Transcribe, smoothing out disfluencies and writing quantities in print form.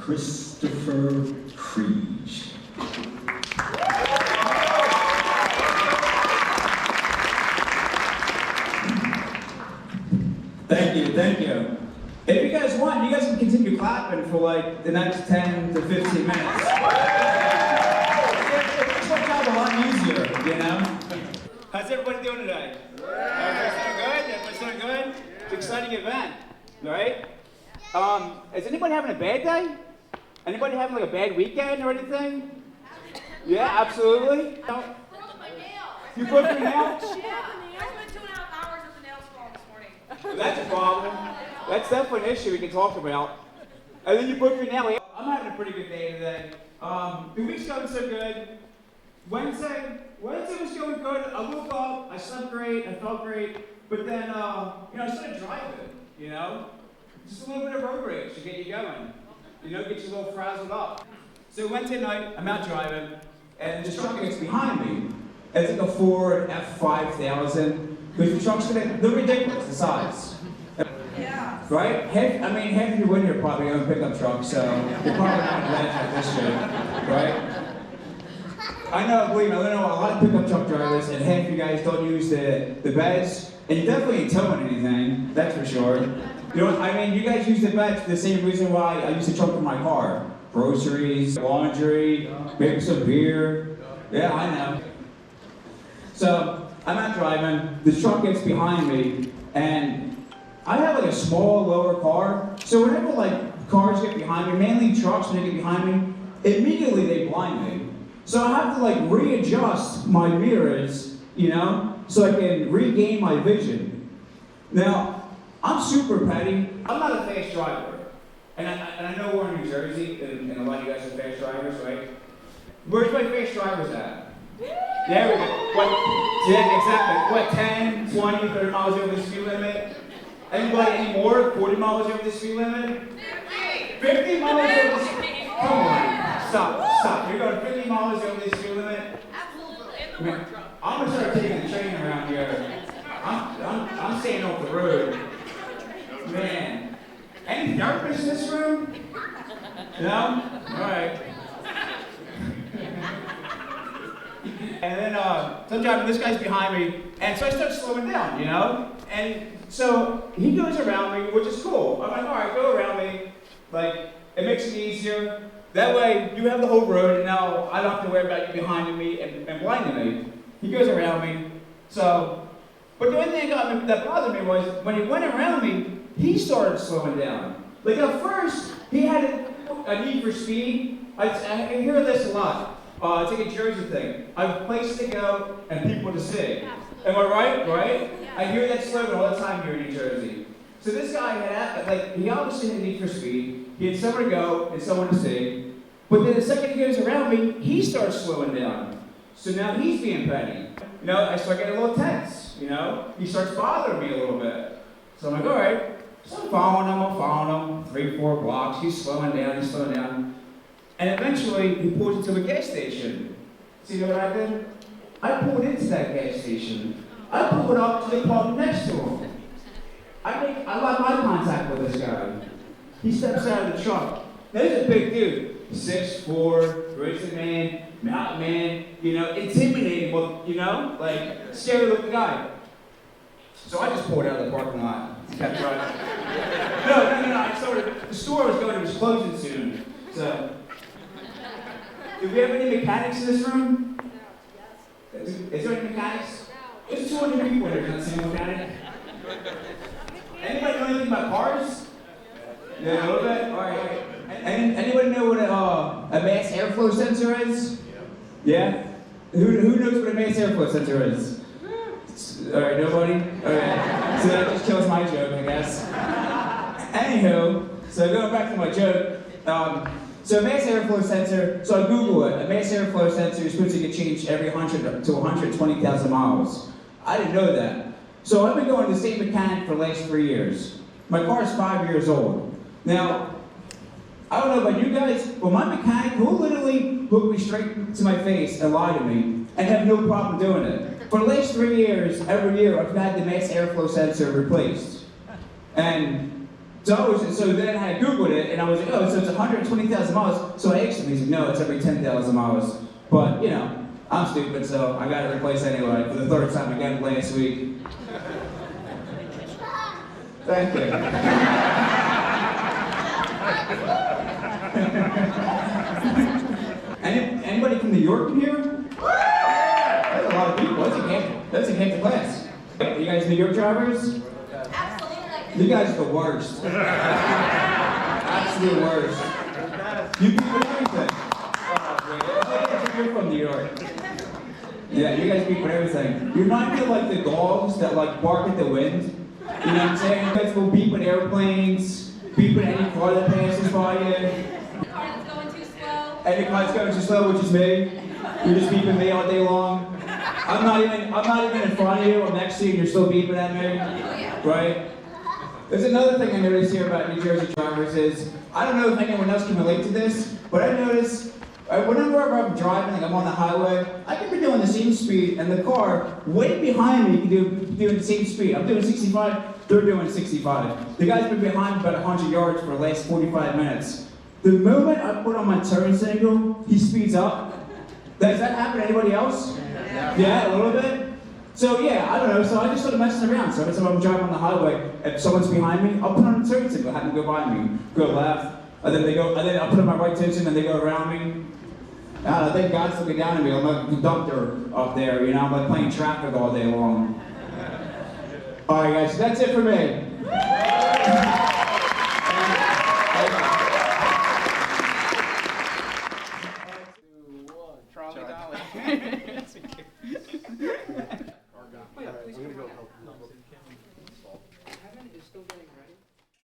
Christopher Friedge. Thank you. If you guys want, you guys can continue clapping for like the next 10 to 15 minutes. It makes my job a lot easier, you know? How's everybody doing today? Everybody's doing good? Everybody's doing good? It's an exciting event, right? Is anybody having a bad day? Anybody having like a bad weekend or anything? Yeah, absolutely. Broke my nail. You broke your nail? Yeah, I spent 2.5 hours at the nail salon this morning. That's a problem. That's definitely an issue we can talk about. And then you broke your nail. I'm having a pretty good day today. The week's going so good. Wednesday was going good. I woke up, I slept great, I felt great. But then, I started driving, Just a little bit of road rage to get you going. Get you a little frazzled up. So Wednesday night, I'm out driving, and this truck gets behind me. It's like a Ford F5000. Because the trucks, they're ridiculous, the size. Yeah. Right? Half of you in here probably own a pickup truck, so you're probably not going to laugh at this shit, right? I know, believe me, I know a lot of pickup truck drivers, and half of you guys don't use the beds, and you definitely ain't towing anything, that's for sure. You guys use the beds for the same reason why I use the trunk of my car. Groceries, laundry, maybe some beer. Yeah, I know. So, I'm out driving, this truck gets behind me, and I have like a small lower car, so whenever like cars get behind me, mainly trucks when they get behind me, immediately they blind me. So I have to like readjust my mirrors, so I can regain my vision. Now, I'm super petty. I'm not a fast driver. And I know we're in New Jersey, and a lot of you guys are fast drivers, right? Where's my fast drivers at? There we go. Yeah, exactly. 10, 20, 30 miles over the speed limit? Anybody any more? 40 miles over the speed limit? 50 miles over the speed limit? Come on. Stop. You're going 50 miles over the speed limit? Absolutely. I'm going to start taking the train around here. I'm staying off the road. Man. Any therapists in this room? No? Alright. And then, so I'm driving, this guy's behind me, and so I start slowing down, And so he goes around me, which is cool. I'm like, alright, go around me. Like, it makes it easier. That way, you have the whole road, and now I don't have to worry about you behind me and blinding me. He goes around me. So, but the only thing that bothered me was, when he went around me, he started slowing down. Like at first, he had a need for speed. I hear this a lot. It's like a Jersey thing. I have a place to go and people to see. Am I right? I hear that slogan all the time here in New Jersey. So this guy he obviously had a need for speed. He had somewhere to go and someone to see. But then the second he goes around me, he starts slowing down. So now he's being petty. I start getting a little tense, He starts bothering me a little bit. So I'm like, all right. So I'm following him, 3-4 blocks. He's slowing down. And eventually, he pulls into a gas station. See what I did? I pulled into that gas station. I pulled up to the pump next to him. I make eye contact with this guy. He steps out of the truck. Now, this is a big dude. 6'4", grizzly man, mountain man, intimidating, scary looking guy. So I just pulled out of the parking lot. Kept driving. No. The store I was going to was closing soon. So, do we have any mechanics in this room? Is there any mechanics? There's 200 people here. Not seeing a mechanic. Anybody know anything about cars? Yeah, a little bit. All right. Anybody know what a mass airflow sensor is? Yeah. Who knows what a mass airflow sensor is? Alright, nobody? Alright, so that just kills my joke, I guess. Anywho, so going back to my joke, so a mass airflow sensor, so I Google it, a mass airflow sensor is supposed to get changed every 100 to 120,000 miles. I didn't know that. So I've been going to the same mechanic for the last 3 years. My car is 5 years old. Now, I don't know about you guys, but my mechanic will literally look me straight to my face and lie to me and have no problem doing it. For the last 3 years, every year, I've had the mass airflow sensor replaced. And So then I Googled it, and I was like, oh, so it's 120,000 miles. So I asked him, he's like, no, it's every 10,000 miles. But, you know, I'm stupid, so I got it replaced anyway for the third time I got it last week. Thank you. Anybody from New York in here? That's a lot of people. That's a half the class. You guys New York drivers? Absolutely. You guys are the worst. Absolute worst. You beat with everything. You're from New York. Yeah, you guys beat with everything. You remind me of like the dogs that like bark at the wind. You know what I'm saying? You guys will beep with airplanes, beep with any car that passes by you. The car that's going too slow. Any car that's going too slow, which is me. You're just beeping me all day long. I'm not even in front of you. I'm next to you, and you're still beeping at me. Right? There's another thing I noticed here about New Jersey drivers is, I don't know if anyone else can relate to this, but I notice whenever I'm driving, like I'm on the highway, I can be doing the same speed, and the car way behind me can do doing the same speed. I'm doing 65, they're doing 65. The guy's been behind me about 100 yards for the last 45 minutes. The moment I put on my turn signal, he speeds up. Does that happen to anybody else? Yeah, a little bit? So yeah, I don't know, so I just started messing around. So every time I'm driving on the highway, if someone's behind me, I'll put on a turn signal, have them go by me, go left, and then I'll put on my right turn signal, and they go around me. I think God's looking down at me. I'm like a conductor up there, you know, I'm like playing traffic all day long. All right, guys, so that's it for me. Trolley dolly. Oh yeah, please come on. Kevin is still getting ready.